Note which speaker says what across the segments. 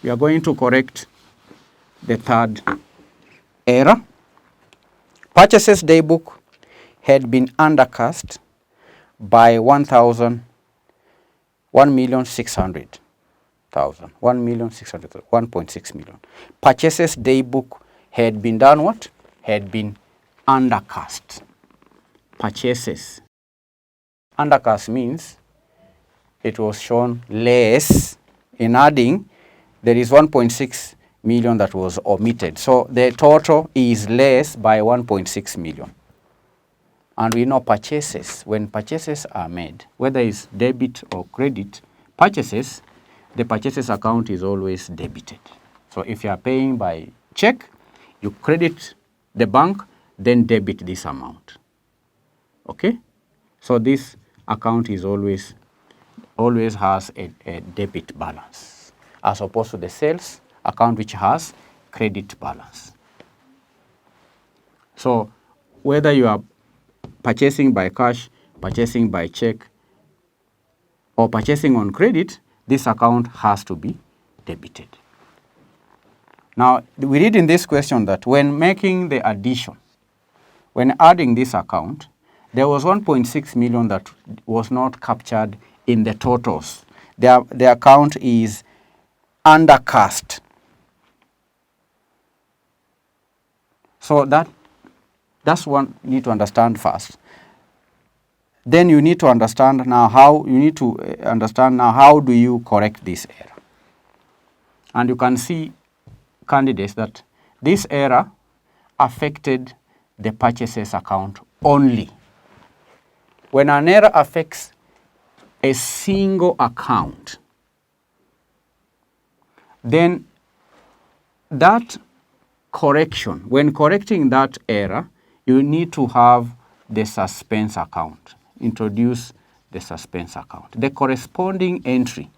Speaker 1: We are going to correct the third error. Purchases daybook had been undercast by 1,600,000. 1,600,000, 1.6 million. Purchases daybook had been done what? Had been undercast. Purchases. Undercast means it was shown less. In adding, there is 1.6 million that was omitted. So the total is less by 1.6 million. And we know purchases, when purchases are made, whether it's debit or credit, purchases, the purchases account is always debited. So if you are paying by check, you credit the bank, then debit this amount. Okay? So this account is always has a debit balance, as opposed to the sales account which has credit balance. So whether you are purchasing by cash, purchasing by check, or purchasing on credit, this account has to be debited. Now, we read in this question that when making the addition, when adding this account, there was 1.6 million that was not captured in the totals. The account is undercast. So that's one you need to understand first. Then you need to understand now how do you correct this error. And you can see, candidates, that this error affected the purchases account only. When an error affects a single account, then that correction, when correcting that error, you need to have the suspense account. Introduce the suspense account. The corresponding entry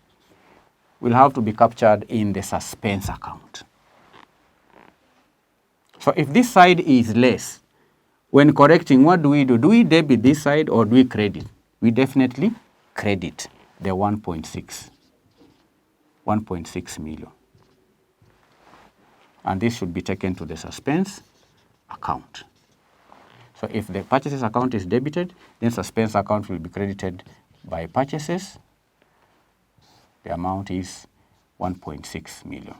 Speaker 1: will have to be captured in the suspense account. So if this side is less, when correcting, what do we do? Do we debit this side or do we credit? We definitely credit the 1.6 million. And this should be taken to the suspense account. So if the purchases account is debited, then suspense account will be credited by purchases. The amount is 1.6 million.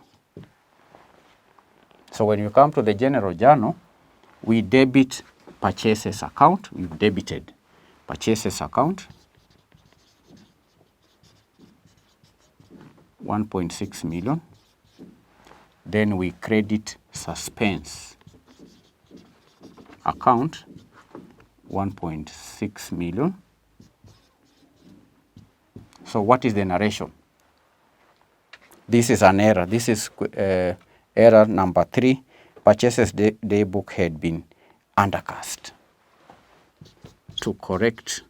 Speaker 1: So when you come to the general journal, we debit purchases account. We've debited purchases account, 1.6 million. Then we credit suspense account, 1.6 million. So what is the narration? This is an error. This is error number 3. Purchases daybook had been undercast. To correct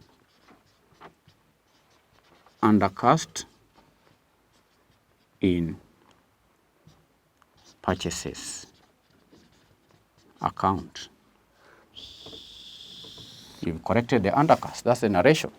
Speaker 1: undercast in purchases account. You've corrected the undercast. That's the narration.